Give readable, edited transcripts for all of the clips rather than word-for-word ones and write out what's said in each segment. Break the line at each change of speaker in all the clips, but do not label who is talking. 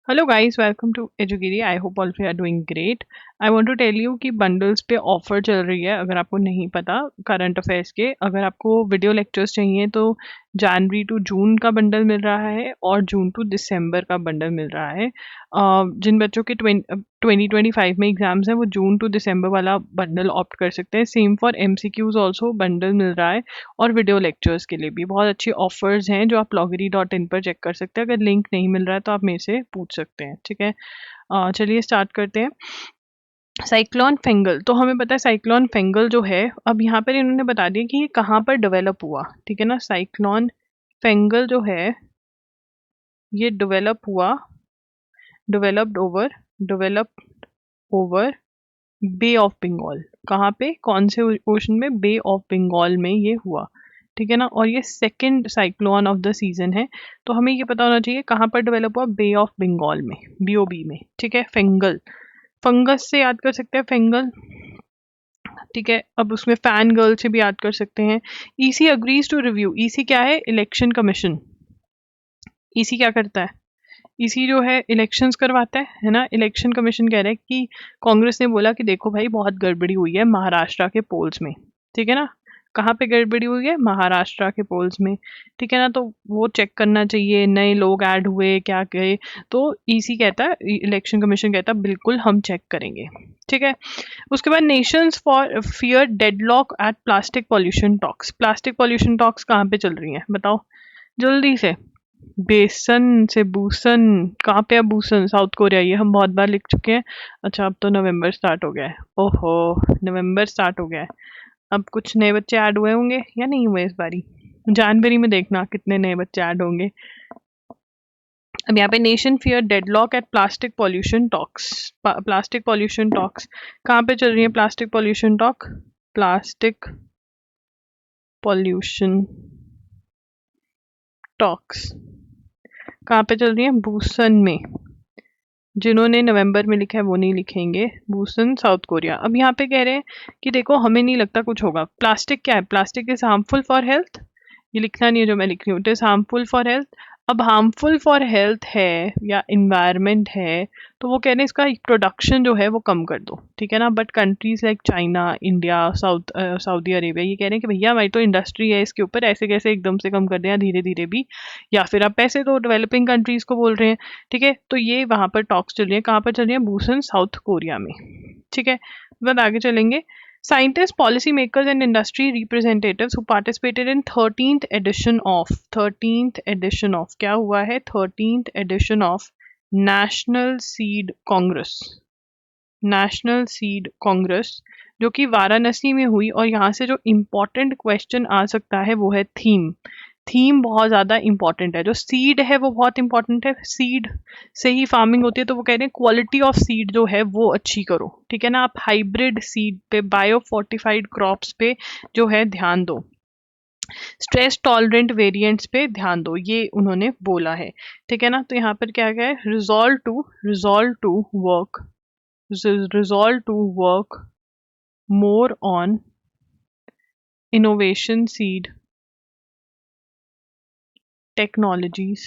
Hello guys, welcome to एजुगिरी। I hope all of you are doing great. I want to tell you कि bundles पे offer चल रही है। अगर आपको नहीं पता करंट अफेयर्स के, अगर आपको वीडियो लेक्चर्स चाहिए तो जनवरी टू जून का बंडल मिल रहा है और जून टू दिसंबर का बंडल मिल रहा है। जिन बच्चों के 2025 में एग्जाम्स हैं वो जून टू दिसंबर वाला बंडल ऑप्ट कर सकते हैं। Same for MCQs also bundle मिल रहा है और वीडियो लेक्चर्स के लिए भी बहुत अच्छी ऑफर्स हैं जो आप loggery.in पर चेक कर सकते हैं। अगर लिंक नहीं मिल रहा है तो आप मेरे से पूछ सकते हैं, ठीक है। चलिए स्टार्ट करते हैं। साइक्लोन फेंगल, तो हमें पता है साइक्लोन फेंगल जो है, अब यहाँ पर इन्होंने बता दिया कि ये कहाँ पर डेवलप हुआ, ठीक है ना। साइक्लोन फेंगल जो है ये developed over Bay of Bengal. कहाँ पे, कौन से ओशन में? बे ऑफ बंगाल में ये हुआ, ठीक है ना। और ये second cyclone of the season है, तो हमें ये पता होना चाहिए कहाँ पर डेवलप हुआ। बे ऑफ बंगाल में, BOB में, ठीक है। फेंगल, फंगस से याद कर सकते हैं फेंगल, ठीक है। अब उसमें फैन गर्ल से भी याद कर सकते हैं। EC agrees to review, EC क्या है? Election commission. EC क्या करता है? EC जो है इलेक्शंस करवाता है ना। इलेक्शन कमीशन कह रहा है कि कांग्रेस ने बोला कि देखो भाई बहुत गड़बड़ी हुई है महाराष्ट्र के पोल्स में, ठीक है ना। कहाँ पे गड़बड़ी हुई है? महाराष्ट्र के पोल्स में, ठीक है ना। तो वो चेक करना चाहिए, नए लोग ऐड हुए क्या गए। तो EC कहता है, इलेक्शन कमीशन कहता है बिल्कुल हम चेक करेंगे, ठीक है। उसके बाद nations for fear deadlock at plastic pollution talks. Plastic pollution talks कहाँ पे चल रही हैं बताओ जल्दी से। बेसन से बूसन, कहाँ पे है बूसन? South Korea. ये हम बहुत बार लिख चुके हैं। अच्छा, अब तो नवंबर स्टार्ट हो गया है। ओहो, नवंबर स्टार्ट हो गया है। अब कुछ नए बच्चे ऐड हुए होंगे या नहीं हुए इस बारी? जनवरी में देखना कितने नए बच्चे ऐड होंगे। अब यहाँ पे nation fear deadlock at plastic pollution talks. Plastic pollution talks कहाँ पे चल रही है? Plastic pollution talk, plastic pollution talks कहाँ पे चल रही है? बूसन में। जिन्होंने नवंबर में लिखा है वो नहीं लिखेंगे। बूसन, साउथ कोरिया। अब यहाँ पे कह रहे हैं कि देखो हमें नहीं लगता कुछ होगा। प्लास्टिक क्या है? Plastic is harmful for health. ये लिखना नहीं है जो मैं लिख रही हूँ। It is harmful for health. अब हार्मफुल फॉर हेल्थ है या इन्वायरमेंट है, तो वो कह रहे हैं इसका प्रोडक्शन जो है वो कम कर दो, ठीक है ना। But countries like China, India, Saudi Arabia ये कह रहे हैं कि भैया हमारी तो इंडस्ट्री है इसके ऊपर, ऐसे कैसे एकदम से कम कर दें, धीरे धीरे भी, या फिर आप पैसे तो डेवलपिंग कंट्रीज को बोल रहे हैं, ठीक है। तो ये वहां पर टॉक्स चल रही है। कहाँ पर चल रही है? बूसन, साउथ कोरिया में, ठीक है। बाद आगे चलेंगे। Scientists, policymakers, and industry representatives who participated in 13th edition of क्या हुआ है? 13th edition of National Seed Congress, national seed congress, जो कि वाराणसी में हुई। और यहाँ से जो इम्पोर्टेंट क्वेश्चन आ सकता है वो है थीम। थीम बहुत ज़्यादा इंपॉर्टेंट है। जो सीड है वो बहुत इंपॉर्टेंट है, सीड से ही फार्मिंग होती है। तो वो कह रहे हैं क्वालिटी ऑफ सीड जो है वो अच्छी करो, ठीक है ना। आप हाइब्रिड सीड पे, बायो फोर्टिफाइड क्रॉप्स पे जो है ध्यान दो, स्ट्रेस टॉलरेंट वेरिएंट्स पे ध्यान दो, ये उन्होंने बोला है, ठीक है ना। तो यहाँ पर क्या क्या है? Resolve to work more on innovation seed technologies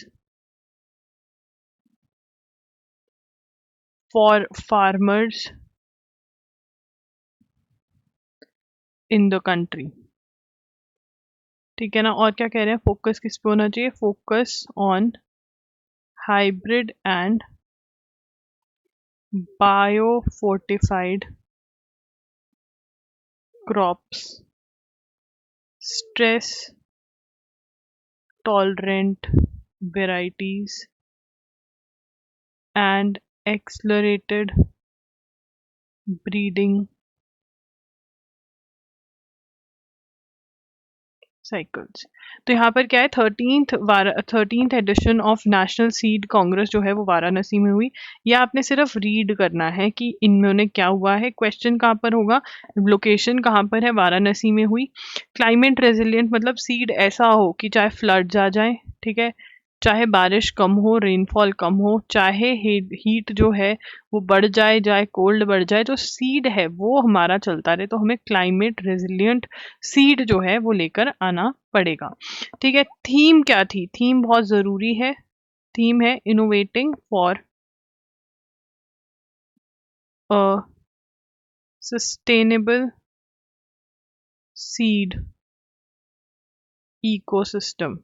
for farmers in the country, ठीक है ना। और क्या कह रहे हैं? फोकस किस पे होना चाहिए? Focus on hybrid and bio fortified crops, stress tolerant varieties and accelerated breeding cycles. तो यहाँ पर क्या है? 13th edition of national seed congress जो है वो वाराणसी में हुई। या आपने सिर्फ रीड करना है कि इन्होंने क्या हुआ है। क्वेश्चन कहाँ पर होगा? लोकेशन कहाँ पर है? वाराणसी में हुई। क्लाइमेट रेजिलियंट मतलब सीड ऐसा हो कि चाहे फ्लड्स आ जाए, ठीक है, चाहे बारिश कम हो, रेनफॉल कम हो, चाहे हीट जो है वो बढ़ जाए, चाहे कोल्ड बढ़ जाए, जो सीड है वो हमारा चलता रहे। तो हमें क्लाइमेट रेजिलियंट सीड जो है वो लेकर आना पड़ेगा, ठीक है। थीम क्या थी? थीम बहुत ज़रूरी है। थीम है innovating for a sustainable seed ecosystem.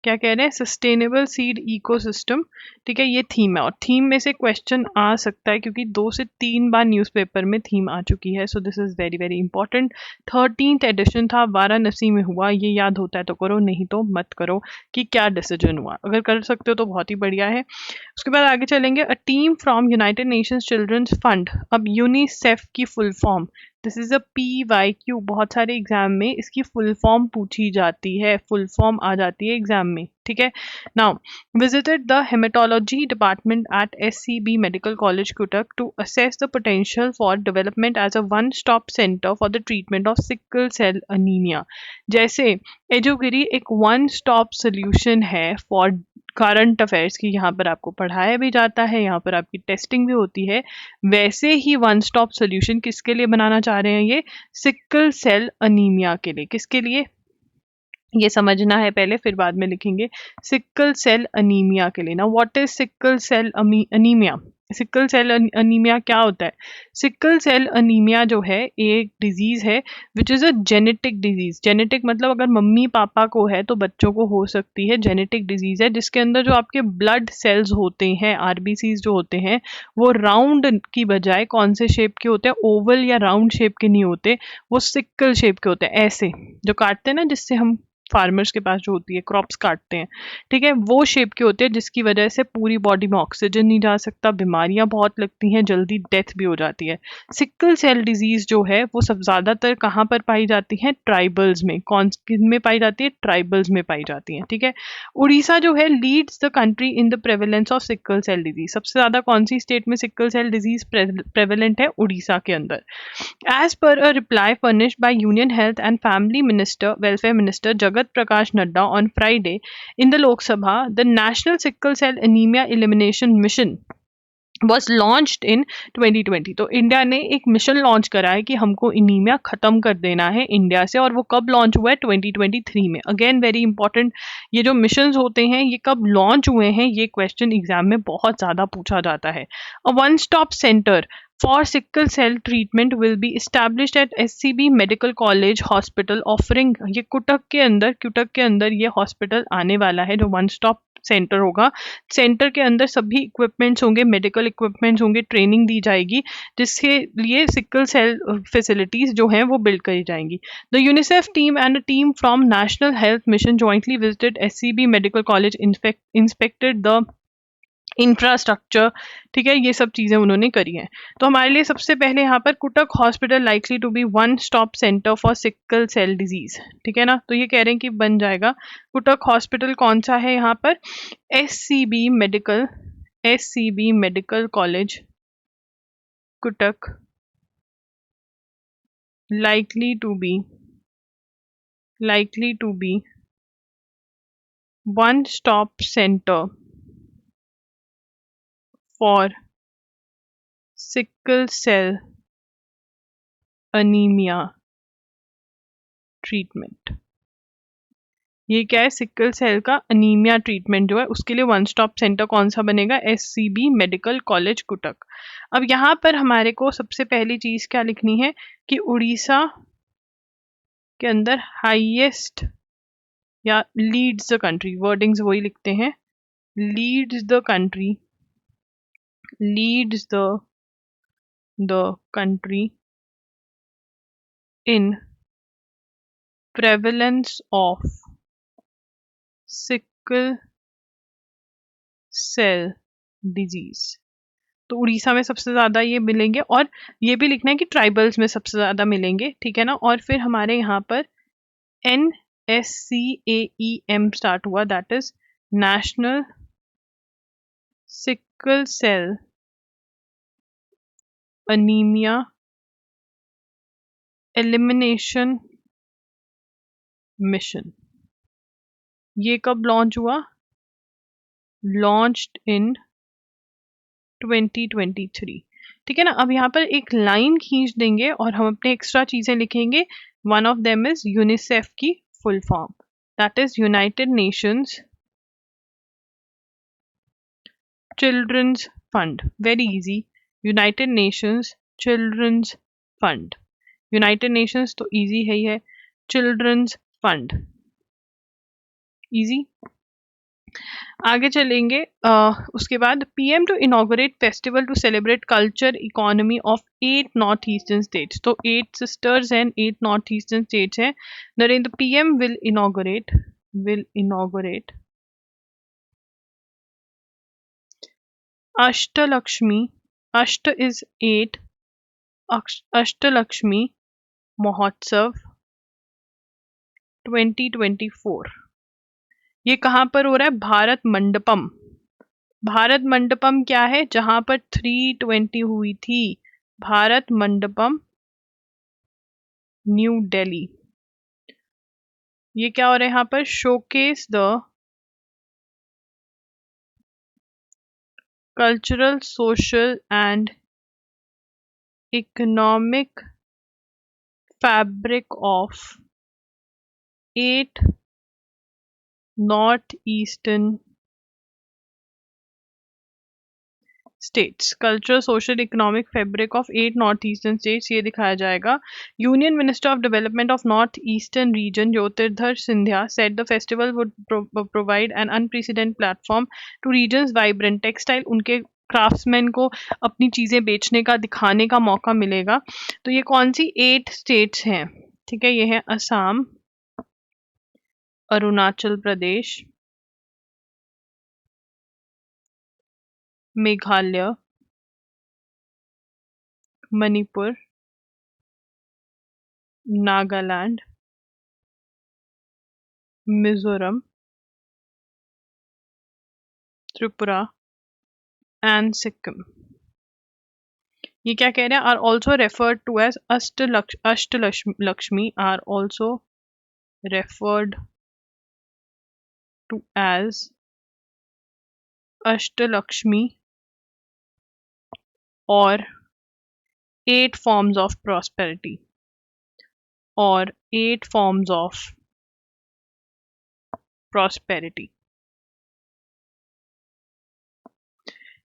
क्या कह रहे हैं? Sustainable seed ecosystem. ठीक है, ये थीम है और थीम में से क्वेश्चन आ सकता है क्योंकि 2 से 3 बार न्यूज़पेपर में थीम आ चुकी है। So this is very very important. 13th edition था, वाराणसी में हुआ। ये याद होता है तो करो, नहीं तो मत करो कि क्या डिसीजन हुआ। अगर कर सकते हो तो बहुत ही बढ़िया है। उसके बाद आगे चलेंगे। A team from United Nations children's fund, अब यूनिसेफ की full form, this is a PYQ। बहुत सारे एग्जाम में इसकी फुल फॉर्म पूछी जाती है, फुल फॉर्म आ जाती है एग्जाम में। ठीक है, now visited the hematology department at SCB Medical College Cuttack to assess the potential for development as a one-stop center for the treatment of sickle cell anemia। जैसे एजोगिरी एक वन स्टॉप सोल्यूशन है for current affairs की, यहाँ पर आपको पढ़ाया भी जाता है, यहाँ पर आपकी टेस्टिंग भी होती है, वैसे ही वन स्टॉप सोल्यूशन किसके लिए बनाना चाह रहे हैं? ये सिकल सेल अनीमिया के लिए। किसके लिए? ये समझना है पहले, फिर बाद में लिखेंगे। सिकल सेल अनीमिया के लिए ना, what is sickle cell anaemia? Sickle cell anaemia क्या होता है? सिकल सेल अनीमिया जो है एक डिजीज है which is a genetic disease. Genetic मतलब अगर मम्मी पापा को है तो बच्चों को हो सकती है। जेनेटिक डिजीज है जिसके अंदर जो आपके ब्लड सेल्स होते हैं, RBCs जो होते हैं, वो राउंड की बजाय कौन से शेप के होते हैं? ओवल या राउंड शेप के नहीं होते, वो सिकल शेप के होते हैं। ऐसे जो काटते हैं ना, जिससे हम फार्मर्स के पास जो होती है, क्रॉप्स काटते हैं, ठीक है, वो शेप के होते हैं, जिसकी वजह से पूरी बॉडी में ऑक्सीजन नहीं जा सकता, बीमारियां बहुत लगती हैं, जल्दी डेथ भी हो जाती है। सिकल सेल डिजीज जो है वो सब ज्यादातर कहाँ पर पाई जाती है? ट्राइबल्स में। कौन किन में पाई जाती है? ट्राइबल्स में पाई जाती है। ठीक है, उड़ीसा जो है leads the country in the prevalence of sickle cell disease. सबसे ज्यादा कौन सी स्टेट में सिकल सेल डिजीज प्रेवलेंट है? उड़ीसा के अंदर। As per a reply furnished by Union Health and Family Minister, Welfare Minister Jagat Prakash Nadda on Friday in the Lok Sabha, the National Sickle Cell Anemia Elimination Mission was launched in 2020। तो India ने एक mission launch करा है कि हमको anaemia खत्म कर देना है इंडिया से, और वो कब लॉन्च हुआ है? 2023 में। अगेन वेरी इंपॉर्टेंट, ये जो मिशंस होते हैं ये कब लॉन्च हुए हैं, ये क्वेश्चन एग्जाम में बहुत ज़्यादा पूछा जाता है। A one stop centre for sickle cell treatment will be established at SCB Medical College Hospital offering, ये कुटक के अंदर ये हॉस्पिटल आने वाला है जो वन स्टॉप सेंटर होगा। सेंटर के अंदर सभी इक्विपमेंट्स होंगे, मेडिकल इक्विपमेंट्स होंगे, ट्रेनिंग दी जाएगी, जिसके लिए सिकल सेल फैसिलिटीज जो हैं वो बिल्ड करी जाएंगी। The UNICEF team and a team from national health mission jointly visited SCB medical college, inspected the infrastructure. ठीक है, ये सब चीज़ें उन्होंने करी हैं। तो हमारे लिए सबसे पहले यहाँ पर Cuttack hospital likely to be one stop centre for sickle cell disease. ठीक है ना, तो ये कह रहे हैं कि बन जाएगा। कुटक हॉस्पिटल कौन सा है यहाँ पर? SCB medical college Kutak, likely to be one stop center for sickle cell anemia treatment. ये क्या है? सिकल सेल का अनीमिया ट्रीटमेंट जो है उसके लिए वन स्टॉप सेंटर कौन सा बनेगा? SCB medical college Kutak. अब यहाँ पर हमारे को सबसे पहली चीज क्या लिखनी है कि उड़ीसा के अंदर हाईएस्ट या लीड्स द कंट्री, वर्डिंग्स वही लिखते हैं, Leeds the country in prevalence of sickle cell disease। तो उड़ीसा में सबसे ज्यादा ये मिलेंगे, और ये भी लिखना है कि ट्राइबल्स में सबसे ज्यादा मिलेंगे। ठीक है ना, और फिर हमारे यहाँ पर NSCAEM स्टार्ट हुआ, that is national sickle cell anaemia elimination mission. ये कब लॉन्च हुआ? Launched in 2023। ठीक है ना, अब यहाँ पर एक लाइन खींच देंगे और हम अपने एक्स्ट्रा चीजें लिखेंगे। One of them is UNICEF की full form, that is United Nations children's fund. Very easy, United Nations children's fund, United Nations तो इजी है ही है, चिल्ड्रंस फंड इजी। आगे चलेंगे उसके बाद PM to inaugurate festival to celebrate culture economy of 8 north eastern states. तो 8 sisters and 8 north eastern states हैं। Narendra PM will inaugurate Ashtalakshmi, अष्ट इज 8, अष्टलक्ष्मी महोत्सव 2024। ये कहाँ पर हो रहा है? भारत मंडपम। भारत मंडपम क्या है? जहां पर 320 हुई थी, भारत मंडपम न्यू दिल्ली। ये क्या हो रहा है यहाँ पर? Showcase the cultural social and economic fabric of 8 north eastern states. Cultural social economic fabric of 8 north eastern states ये दिखाया जाएगा। Union minister of development of north eastern region Jyotiraditya Scindia said the festival would provide an unprecedented platform to region's vibrant textile. उनके craftsman को अपनी चीजें बेचने का, दिखाने का मौका मिलेगा। तो ये कौन सी 8 स्टेट्स हैं? ठीक है, ये है असम, अरुणाचल प्रदेश, मेघालय, मणिपुर, नागालैंड, मिजोरम, त्रिपुरा एंड सिक्किम। ये क्या कह रहे हैं? Are also referred to as Ashtalakshmi, are also referred to as Ashtalakshmi और 8 forms of prosperity और 8 forms of prosperity।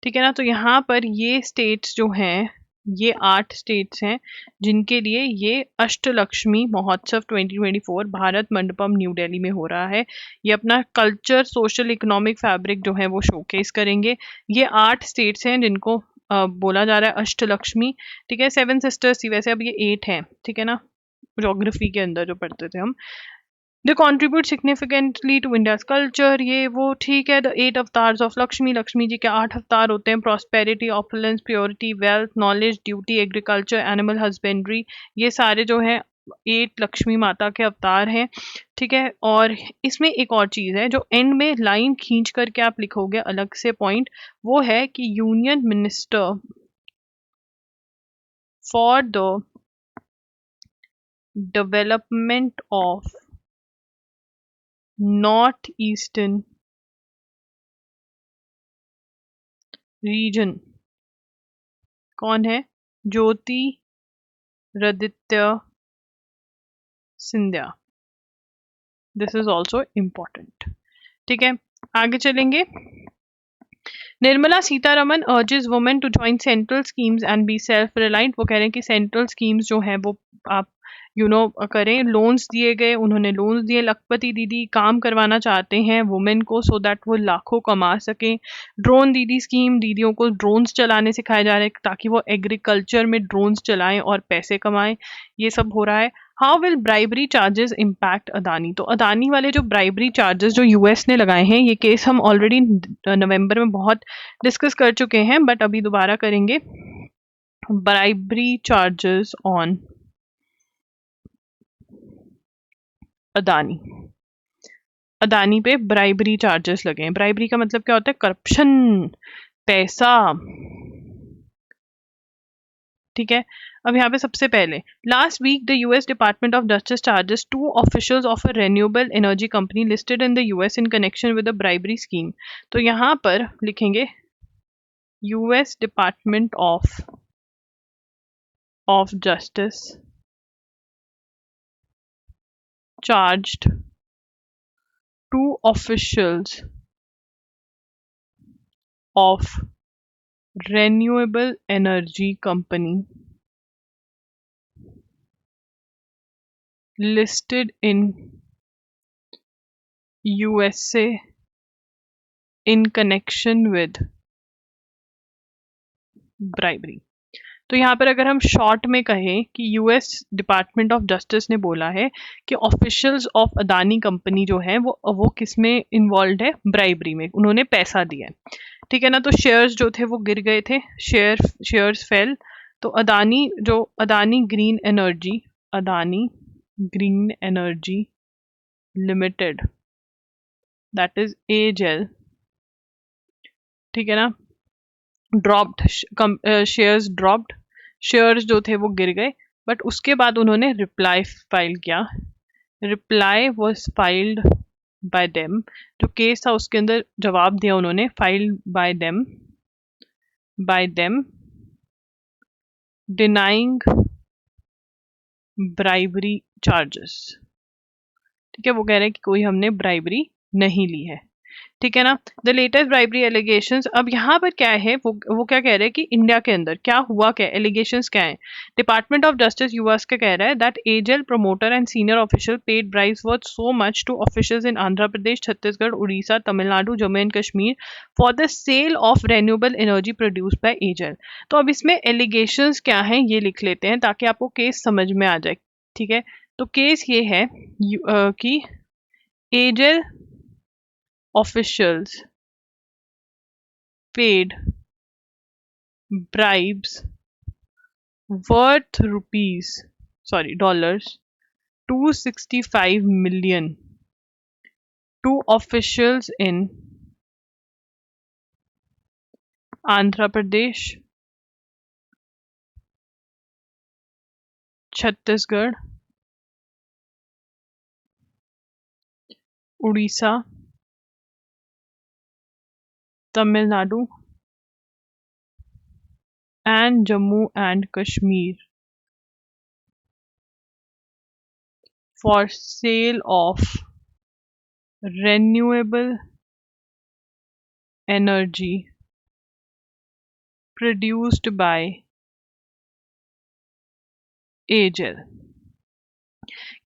ठीक है ना? तो यहाँ पर ये स्टेट्स जो हैं, ये 8 स्टेट्स हैं जिनके लिए ये अष्टलक्ष्मी महोत्सव 2024 भारत मंडपम न्यू दिल्ली में हो रहा है। ये अपना कल्चर सोशल इकोनॉमिक फैब्रिक जो है वो शोकेस करेंगे। ये 8 स्टेट्स हैं जिनको बोला जा रहा है अष्टलक्ष्मी। ठीक है, 7 सिस्टर्स थी वैसे, अब ये 8 हैं। ठीक है ना, ज्योग्राफी के अंदर जो पढ़ते थे हम। They contribute significantly to India's culture, ये वो ठीक है। The 8 avatars of Lakshmi, Lakshmi ji के 8 अवतार होते हैं। Prosperity, opulence, purity, wealth, knowledge, duty, agriculture, animal husbandry, ये सारे जो हैं 8 लक्ष्मी माता के अवतार हैं। ठीक है, और इसमें एक और चीज़ है जो एंड में लाइन खींच करके आप लिखोगे अलग से पॉइंट, वो है कि union minister for the development of north eastern region कौन है? Jyotiraditya Scindia. This is also important. ठीक है, आगे चलेंगे। Nirmala Sitharaman urges women to join central schemes and be self reliant. वो कह रहे हैं कि सेंट्रल स्कीम्स जो है वो आप करें। लोन्स दिए गए, उन्होंने लोन्स दिए। लखपति दीदी काम करवाना चाहते हैं वुमेन को सो दैट वो लाखों कमा सकें। ड्रोन दीदी स्कीम, दीदियों को ड्रोन्स चलाने सिखाए जा रहे हैं ताकि वो एग्रीकल्चर में ड्रोन्स चलाएं और पैसे कमाएं। ये सब हो रहा है। How will bribery charges impact Adani. तो अदानी वाले जो ब्राइबरी चार्जेस जो यूएस ने लगाए हैं, ये केस हम ऑलरेडी नवंबर में बहुत डिस्कस कर चुके हैं, बट अभी दोबारा करेंगे। Bribery charges on Adani, Adani पे ब्राइबरी चार्जेस लगे हैं। ब्राइबरी का मतलब क्या होता है? करप्शन, पैसा। ठीक है, अब यहाँ पे सबसे पहले last week the US department of justice charges 2 officials of a renewable energy company listed in the US in connection with the bribery scheme. तो यहाँ पर लिखेंगे US department of justice charged 2 officials of renewable energy company listed in USA in connection with bribery। तो यहाँ पर अगर हम short में कहें कि यूएस डिपार्टमेंट ऑफ जस्टिस ने बोला है कि ऑफिशियल्स ऑफ अदानी कंपनी जो है वो किस में इन्वॉल्व है, ब्राइबरी में, उन्होंने पैसा दिया है, ठीक है ना। तो शेयर्स जो थे वो गिर गए थे, शेयर्स फेल। तो Adani green energy limited, that is AJL, ठीक है ना, ड्रॉप्ड, शेयर्स जो थे वो गिर गए। बट उसके बाद उन्होंने रिप्लाई फाइल किया। Reply was filed by them, जो केस था उसके अंदर जवाब दिया उन्होंने, filed by them denying bribery charges, ठीक है। वो कह रहे हैं कि कोई हमने ब्राइबरी नहीं ली है, ठीक है ना। द लेटेस्ट ब्राइबरी एलिगेशंस, अब यहाँ पर क्या है, वो क्या कह रहे हैं कि इंडिया के अंदर क्या हुआ, क्या एलिगेशंस क्या है। डिपार्टमेंट ऑफ जस्टिस यूएस का कह रहा है that AGEL promoter and senior official paid bribes worth so much to officials in Andhra Pradesh, Chhattisgarh, Orissa, Tamil Nadu, Jammu and Kashmir for the sale of renewable energy produced by AGEL. तो अब इसमें एलिगेशंस क्या हैं ये लिख लेते हैं ताकि आपको केस समझ में आ जाए, ठीक है। तो केस ये है कि AJL officials paid bribes worth $265 million to officials in Andhra Pradesh, Chhattisgarh, Odisha, Tamil Nadu and Jammu and Kashmir for sale of renewable energy produced by AJL,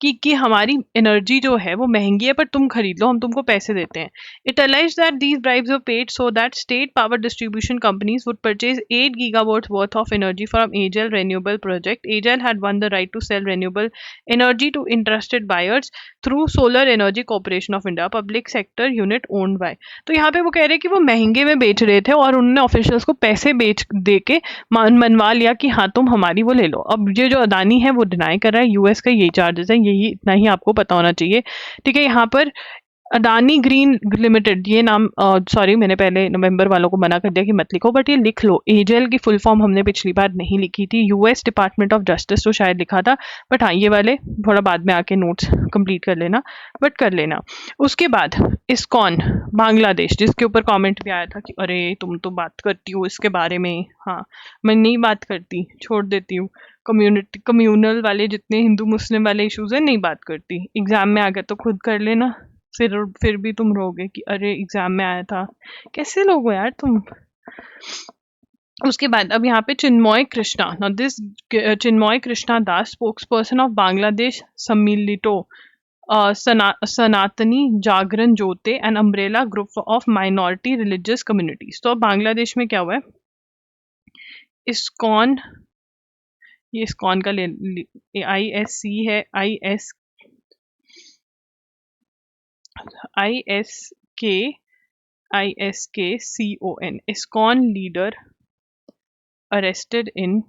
कि हमारी एनर्जी जो है वो महंगी है पर तुम खरीद लो, हम तुमको पैसे देते हैं। It alleges that these bribes were paid so that state power distribution companies would purchase 8 gigawatt worth of energy from AGEL renewable project. AGEL had won the right to sell renewable energy to interested buyers through solar energy corporation of India, public sector unit owned by. तो यहाँ पे वो कह रहे हैं कि वो महंगे में बेच रहे थे और उन्होंने ऑफिशियल्स को पैसे दे के मनवा लिया कि हाँ तुम हमारी वो ले लो। अब ये जो अदानी है वो डिनाई कर रहा है यूएस का यही चार्जेस है, यही इतना ही आपको पता होना चाहिए, ठीक है। यहाँ पर अदानी ग्रीन लिमिटेड ये नाम, सॉरी मैंने पहले नवंबर वालों को मना कर दिया कि मत लिखो, बट ये लिख लो। एजेल की फुल फॉर्म हमने पिछली बार नहीं लिखी थी, यूएस डिपार्टमेंट ऑफ जस्टिस तो शायद लिखा था, बट हाँ ये वाले थोड़ा बाद में आके नोट्स कंप्लीट कर लेना, बट कर लेना। उसके बाद इस्कॉन बांग्लादेश, जिसके ऊपर कमेंट भी आया था कि अरे तुम तो बात करती हो इसके बारे में। हाँ मैं नहीं बात करती, छोड़ देती हूँ, कम्यूनल वाले जितने हिंदू मुस्लिम वाले इश्यूज हैं नहीं बात करती, एग्जाम में आ गया तो खुद कर लेना, फिर भी तुम रोगे कि अरे एग्जाम में आया था। कैसे लोग हो यार तुम। उसके बाद अब यहाँ पे Chinmoy Krishna, now this Chinmoy Krishna Das, spokesperson of Bangladesh Sammilito Sanatani Jagaran Jyoti and umbrella group of minority religious communities. तो अब बांग्लादेश में क्या हुआ है, इस्कॉन, ये इस्कॉन का ISC है, ISKCON, ISKCON leader arrested in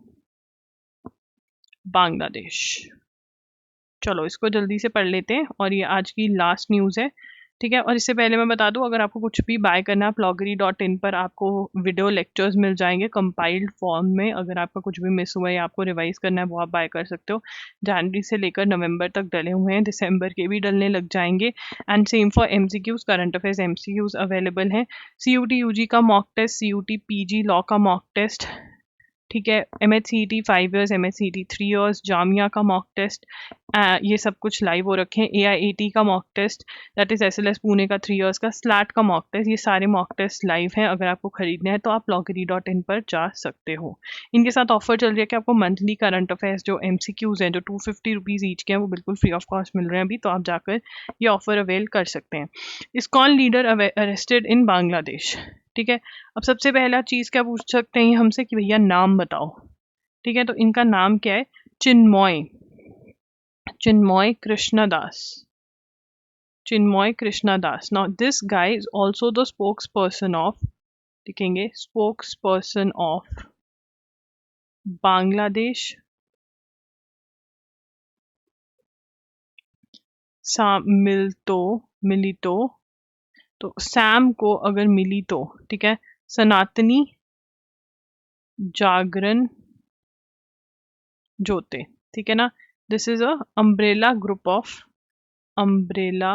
Bangladesh. चलो इसको जल्दी से पढ़ लेते हैं और ये आज की लास्ट न्यूज़ है, ठीक है। और इससे पहले मैं बता दूं, अगर आपको कुछ भी बाय करना है Ploggery.in पर आपको वीडियो लेक्चर्स मिल जाएंगे कंपाइल्ड फॉर्म में। अगर आपका कुछ भी मिस हुआ है या आपको रिवाइज करना है वो आप बाय कर सकते हो। जनवरी से लेकर नवंबर तक डले हुए हैं, दिसंबर के भी डलने लग जाएंगे। And same for MCQs, current affairs MCQs available हैं। CUT UG का mock test, CUT PG law का मॉक टेस्ट, ठीक है, MHCET 5 years, MHCET 3 years, Jamia का मॉक टेस्ट, ये सब कुछ लाइव हो रखे हैं। AIAT का mock test, that is SLS Pune का 3 years का, स्लैट का मॉक टेस्ट, ये सारे मॉक टेस्ट लाइव हैं। अगर आपको खरीदने हैं तो आप loggery.in पर जा सकते हो। इनके साथ ऑफर चल रही है कि आपको मंथली करंट अफेयर्स जो MCQs हैं जो 250 रुपीज़ ईच के हैं वो बिल्कुल फ्री ऑफ कॉस्ट मिल रहे हैं अभी, तो आप जाकर ये ऑफर अवेल कर सकते हैं। ISKCON leader arrested in Bangladesh. ठीक है, अब सबसे पहला चीज क्या पूछ सकते हैं हमसे कि भैया नाम बताओ। ठीक है, तो इनका नाम क्या है? Chinmoy, Chinmoy Krishnadas, Chinmoy Krishnadas. Now this guy is also the spokesperson of, लिखेंगे spokesperson of Bangladesh Milito, तो सैम को अगर मिली तो ठीक है, सनातनी जागरण जोते, ठीक है ना। This is a umbrella group of, umbrella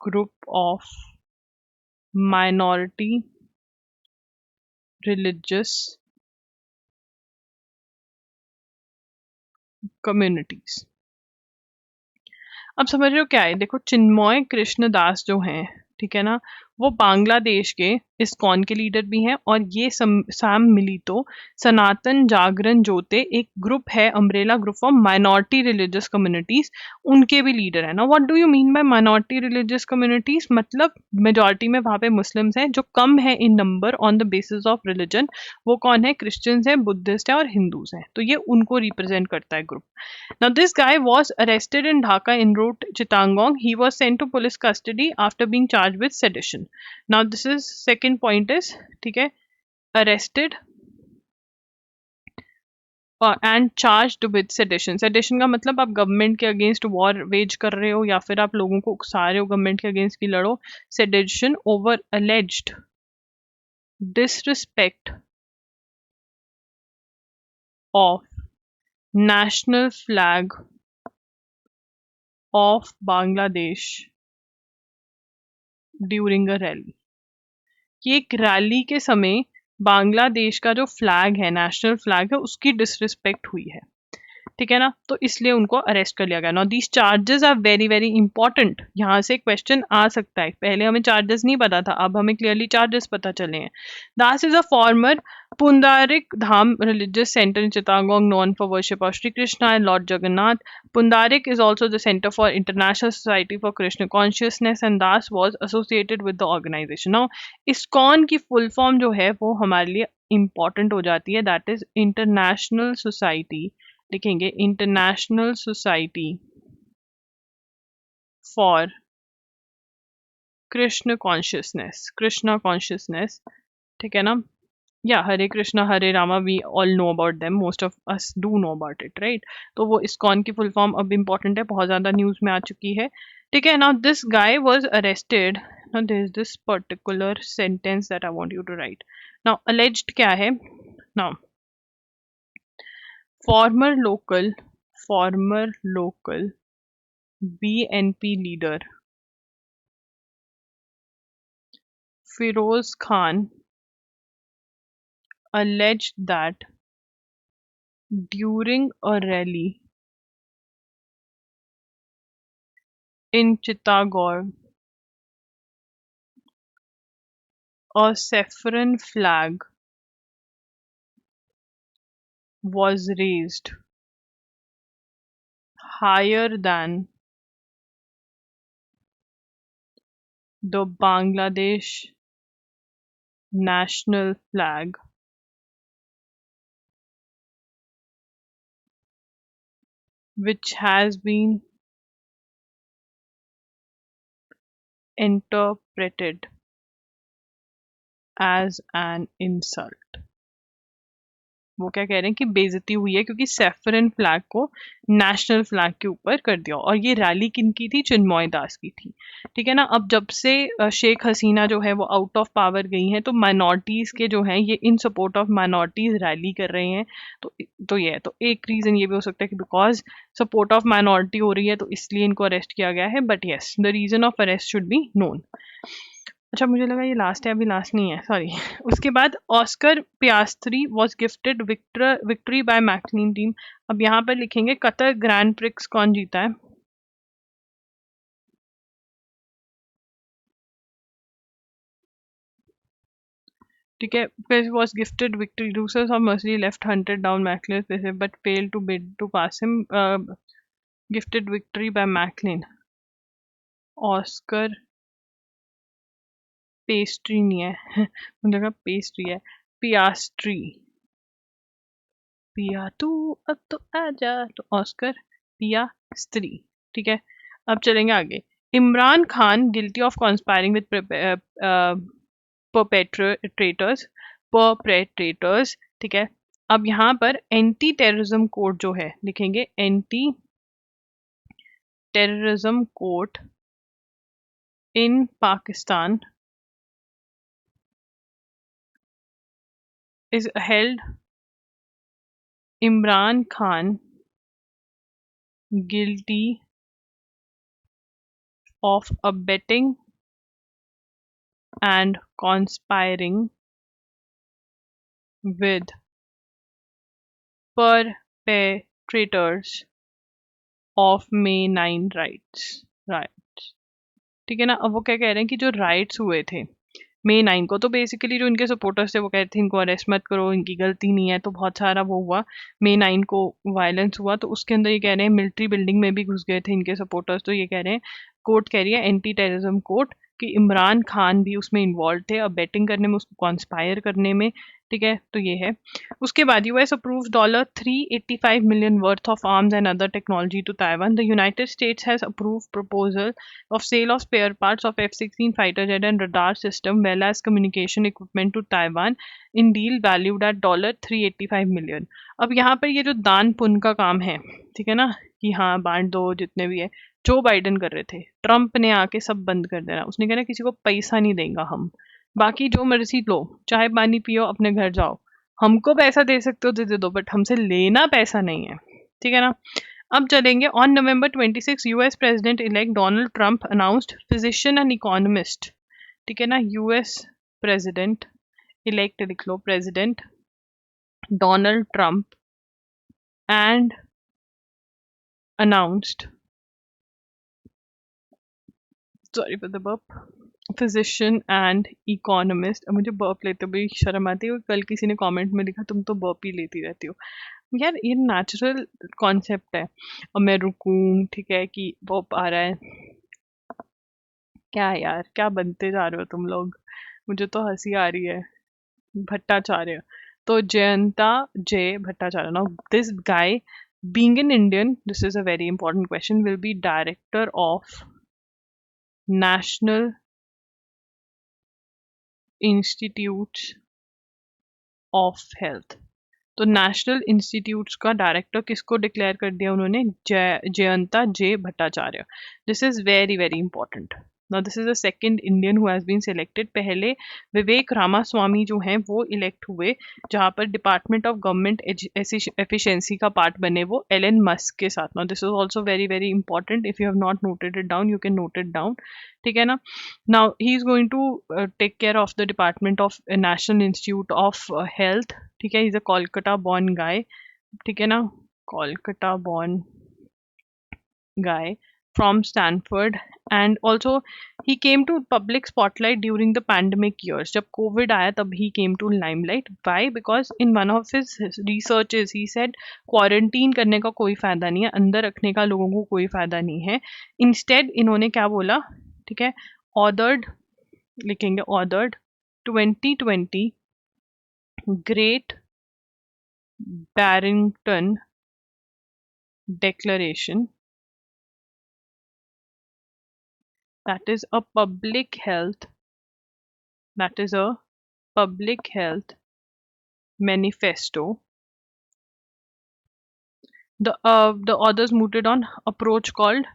group of minority religious communities. अब समझ रहे हो क्या है? देखो चिन्मय कृष्णदास जो हैं, ठीक है ना, वो बांग्लादेश के इस्कॉन के लीडर भी हैं, और ये सैम मिलितो सनातन जागरण जोते एक ग्रुप है, umbrella group of minority religious communities, उनके भी लीडर है ना। What do you mean by minority religious communities? मतलब मेजॉरिटी में वहां पे मुस्लिम्स हैं जो कम है in number on the basis of religion. वो कौन है? क्रिश्चियंस है, बुद्धिस्ट है और हिंदूज हैं, तो ये उनको रिप्रेजेंट करता है group. Now, this guy was arrested in Dhaka en route Chittagong. He was sent to police custody after being charged with sedition. Now, this is second point is, ठीक है, arrested and charged with sedition. Sedition का मतलब आप government के against war veg कर रहे हो या फिर आप लोगों को उकसा रहे हो गवर्नमेंट के अगेंस्ट की लड़ो। Sedition over alleged disrespect of national flag of Bangladesh during a rally. कि एक रैली के समय बांग्लादेश का जो फ्लैग है, नेशनल फ्लैग है, उसकी डिसरिस्पेक्ट हुई है, ठीक है ना, तो इसलिए उनको अरेस्ट कर लिया गया। Now these charges are very very important, यहाँ से क्वेश्चन आ सकता है। पहले हमें चार्जेस नहीं पता था, अब हमें क्लियरली चार्जेस पता चले हैं। Das is a former Pundarik Dham religious centre in Chittagong known for worship of Shri Krishna and lord Jagannath. Pundarik is also the center for International Society for Krishna Consciousness and Das was associated with the organization. Now, ISKCON की full form जो है वो हमारे लिए important हो जाती है, that is International Society, लिखेंगे international society for Krishna consciousness, Krishna consciousness, ठीक है ना। या Hare Krishna Hare Rama, we all know about them, most of us do know about it, right. तो वो इस्कॉन की फुल फॉर्म अब इंपॉर्टेंट है, बहुत ज़्यादा न्यूज़ में आ चुकी है, ठीक है। Now this guy was arrested, now there is this particular sentence that I want you to write. Now alleged क्या है? Now former local BNP leader Firoz Khan alleged that during a rally in Chittagong, a saffron flag was raised higher than the Bangladesh national flag, which has been interpreted as an insult. वो क्या कह रहे हैं कि बेइज्जती हुई है क्योंकि सैफरन फ्लैग को नेशनल फ्लैग के ऊपर कर दिया, और ये रैली किन की थी? चिन्मय दास की थी, ठीक है ना। अब जब से शेख हसीना जो है वो आउट ऑफ पावर गई हैं, तो माइनॉरिटीज़ के जो हैं ये इन सपोर्ट ऑफ माइनॉरिटीज़ रैली कर रहे हैं। तो ये है, तो एक रीज़न ये भी हो सकता है कि बिकॉज सपोर्ट ऑफ माइनॉरिटी हो रही है तो इसलिए इनको अरेस्ट किया गया है, but yes the reason of arrest should be known. अच्छा मुझे लगा ये लास्ट है, अभी लास्ट नहीं है, सॉरी। उसके बाद Oscar Piastri was gifted victory by McLaren team. अब यहाँ पर लिखेंगे कतर ग्रैंड प्रिक्स कौन जीता है। ठीक है, फिर was gifted victory, losers of mercy left hunted down McLaren but fail to bid to pass him, gifted victory by McLaren. Oscar pastry नहीं है मुझे लगा पेस्ट्री है, पियास्ट्री, पिया तू अब तो आजा, तो ऑस्कर पियास्त्री। ठीक है, अब चलेंगे आगे। Imran Khan guilty of conspiring with perpetrators. ठीक है, अब यहाँ पर एंटी टेररिज्म कोड जो है लिखेंगे anti terrorism code in Pakistan is held Imran Khan guilty of abetting and conspiring with perpetrators of May 9 rights. ठीक है ना, अब वो क्या कह रहे हैं कि जो राइट्स हुए थे मई 9 को, तो बेसिकली जो इनके सपोर्टर्स थे वो कहते थे इनको अरेस्ट मत करो, इनकी गलती नहीं है, तो बहुत सारा वो हुआ, मई 9 को वायलेंस हुआ, तो उसके अंदर ये कह रहे हैं मिलिट्री बिल्डिंग में भी घुस गए थे इनके सपोर्टर्स, तो ये कह रहे हैं कोर्ट कह रही है एंटी टेररिज्म कोर्ट कि इमरान खान भी उसमें इन्वॉल्व थे, अब बैटिंग करने में, उसको कॉन्स्पायर करने में। ठीक है, तो ये है। उसके बाद US approves $385 million worth of arms and other technology to Taiwan. The United States has approved proposal of sale of spare parts of F-16 fighter jet and radar system well as communication equipment to Taiwan in deal valued at $385 million। अब यहाँ पर ये जो दान पुण्य का काम है, ठीक है ना, कि हाँ बांट दो जितने भी है, जो बाइडन कर रहे थे, ट्रम्प ने आके सब बंद कर देना, उसने कहना किसी को पैसा नहीं देगा हम, बाकी जो मर्जी लो, चाय पानी पियो अपने घर जाओ, हमको पैसा दे सकते हो तो दे दो, बट हमसे लेना पैसा नहीं है। ठीक है ना, अब चलेंगे on November 26 US president elect Donald Trump announced physician and economist. ठीक है ना, यूएस प्रेसिडेंट इलेक्ट लिख लो, president Donald Trump and announced, sorry for the burp, physician and economist. अब मुझे बर्प लेते हुए शर्म आती है, कल किसी ने कमेंट में लिखा तुम तो बर्प ही लेती रहती हो। यार ये नेचुरल कॉन्सेप्ट है, अब मैं रुकूं, ठीक है, कि बर्प आ रहा है, क्या है यार, क्या बनते जा रहे हो तुम लोग, मुझे तो हंसी आ रही है। भट्टाचार्य, तो जयंता जय Bhattacharya, now this guy being an Indian, this is a very important question, will be director of National Institutes of Health। तो नेशनल इंस्टीट्यूट्स का डायरेक्टर किसको डिक्लेयर कर दिया उन्होंने, Jayanta J Bhattacharya. This is very very important. Now this is the second Indian who has been selected. पहले विवेक रामास्वामी जो हैं वो इलेक्ट हुए, जहां पर डिपार्टमेंट ऑफ गवर्नमेंट एफिशिएंसी का पार्ट बने वो एलन मस्क के साथ। Now this is also very very important, if you have not noted it down you can note it down. ठीक है ना, now he is going to take care of the department of national institute of health. ठीक है, is a Kolkata born guy. ठीक है ना, Kolkata born guy from Stanford, and also he came to public spotlight during the pandemic years। जब COVID आया तब he came to limelight। Why? Because in one of his researches he said quarantine करने का कोई फायदा नहीं है, अंदर रखने का लोगों को कोई फायदा नहीं है। Instead इन्होंने क्या बोला, ठीक है, authored लिखेंगे, authored 2020 Great Barrington Declaration, that is a public health manifesto। The authors mooted on approach called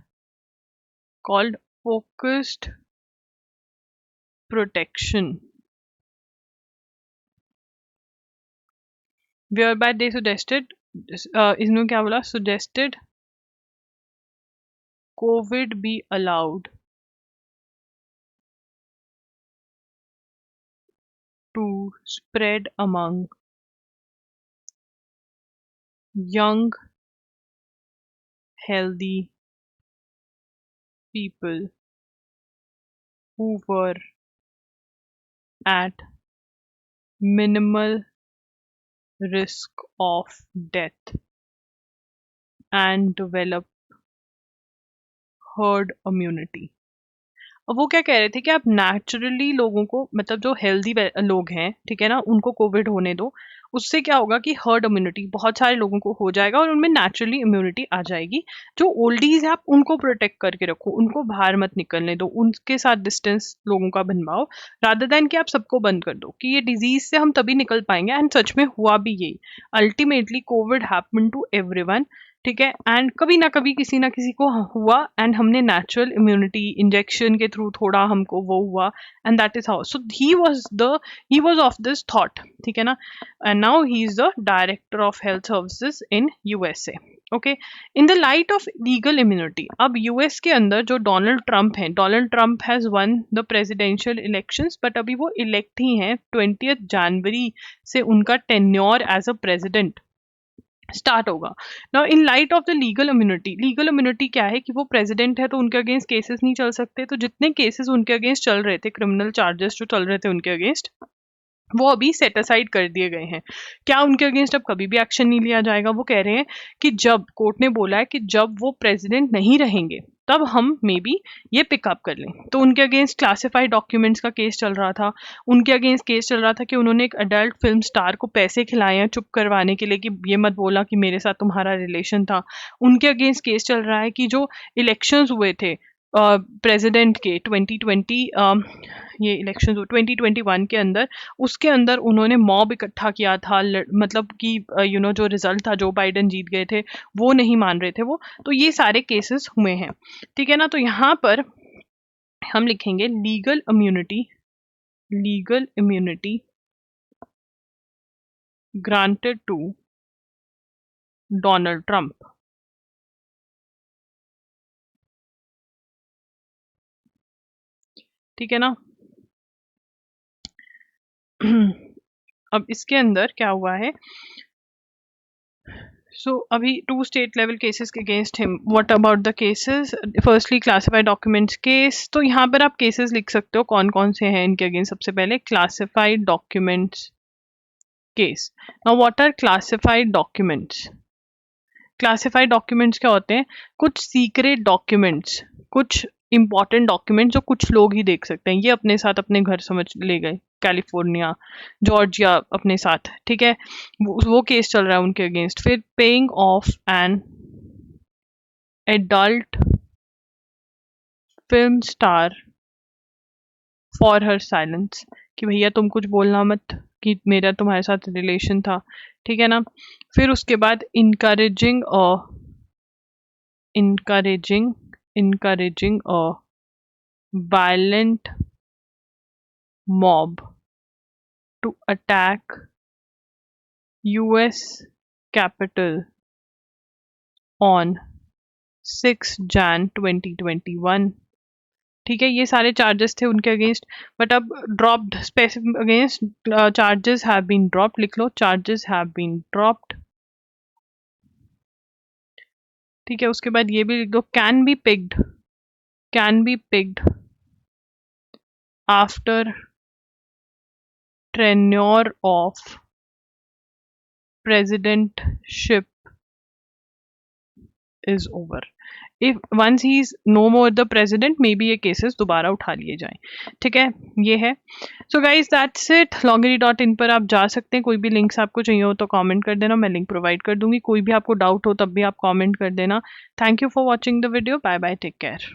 focused protection, whereby they suggested इसने क्या बोला, suggested COVID be allowed to spread among young healthy people who were at minimal risk of death and develop herd immunity. अब वो क्या कह रहे थे कि आप नेचुरली लोगों को, मतलब जो हेल्दी लोग हैं, ठीक है ना, उनको कोविड होने दो, उससे क्या होगा कि हर्ड इम्यूनिटी बहुत सारे लोगों को हो जाएगा और उनमें नेचुरली इम्यूनिटी आ जाएगी। जो ओल्डीज है आप उनको प्रोटेक्ट करके रखो, उनको बाहर मत निकलने दो, उनके साथ डिस्टेंस लोगों का बनवाओ, रादर देन कि आप सबको बंद कर दो, कि ये डिजीज से हम तभी निकल पाएंगे। एंड सच में हुआ भी यही, ultimately COVID happen to everyone, ठीक है, एंड कभी ना कभी किसी ना किसी को हुआ, एंड हमने नेचुरल इम्यूनिटी इंजेक्शन के थ्रू थोड़ा हमको वो हुआ, and that is how. So he was of this thought, ठीक है ना, and now he is the director of health services in USA. Okay, in the light of legal immunity, अब US के अंदर जो डोनाल्ड ट्रंप हैं, Donald Trump has one the presidential elections, but अभी वो इलेक्ट ही हैं। 20 जनवरी से उनका tenure as a president start होगा। Now in light of the legal immunity क्या है कि वो प्रेसिडेंट है तो उनके अगेंस्ट केसेस नहीं चल सकते, तो जितने केसेस उनके अगेंस्ट चल रहे थे, क्रिमिनल चार्जेस जो चल रहे थे उनके अगेंस्ट, वो अभी सेट असाइड कर दिए गए हैं। क्या उनके अगेंस्ट अब कभी भी एक्शन नहीं लिया जाएगा? वो कह रहे हैं कि जब कोर्ट ने बोला है कि जब वो प्रेसिडेंट नहीं रहेंगे तब हम मे बी ये पिकअप कर लें। तो उनके अगेंस्ट क्लासिफाइड डॉक्यूमेंट्स का केस चल रहा था, उनके अगेंस्ट केस चल रहा था कि उन्होंने एक अडल्ट फिल्म स्टार को पैसे खिलाए हैं चुप करवाने के लिए कि ये मत बोला कि मेरे साथ तुम्हारा रिलेशन था। उनके अगेंस्ट केस चल रहा है कि जो इलेक्शंस हुए थे प्रेसिडेंट के 2020 ये इलेक्शन 2021 के अंदर, उसके अंदर उन्होंने मॉब इकट्ठा किया था, मतलब कि जो रिजल्ट था, जो बाइडेन जीत गए थे, वो नहीं मान रहे थे वो। तो ये सारे केसेस हुए हैं, ठीक है ना। तो यहाँ पर हम लिखेंगे legal immunity granted to Donald Trump. ठीक है ना। अब इसके अंदर क्या हुआ है, सो अभी 2 स्टेट लेवल केसेस के against him. What about the cases? Firstly classified documents case. तो यहाँ पर आप केसेस लिख सकते हो कौन कौन से हैं इनके अगेंस्ट। सबसे पहले classified documents case. Now what are classified documents? Classified documents क्या होते हैं? कुछ सीक्रेट डॉक्यूमेंट्स, कुछ इंपॉर्टेंट डॉक्यूमेंट जो कुछ लोग ही देख सकते हैं। ये अपने साथ अपने घर समझ ले गए, कैलिफोर्निया, जॉर्जिया अपने साथ, ठीक है, वो केस चल रहा है उनके अगेंस्ट। फिर paying off an adult film star for her silence, कि भैया तुम कुछ बोलना मत कि मेरा तुम्हारे साथ रिलेशन था, ठीक है ना। फिर उसके बाद encouraging a violent mob to attack US Capitol on 6 Jan 2021। ठीक है, ये सारे चार्जेस थे उनके अगेंस्ट, बट अब dropped, specific against charges have been dropped. लिख लो, चार्जेस हैव बीन ड्रॉप्ड, ठीक है। उसके बाद ये भी लिख दो, can be picked after tenure of presidentship is over. If once he is no more the president, maybe ये केसेस दोबारा उठा लिए जाएं, ठीक है। ये है। So guys that's it. longary.in पर आप जा सकते हैं। कोई भी लिंक्स आपको चाहिए हो तो कमेंट कर देना, मैं लिंक प्रोवाइड कर दूंगी। कोई भी आपको डाउट हो तब भी आप कमेंट कर देना। Thank you for watching the video. Bye bye, take care.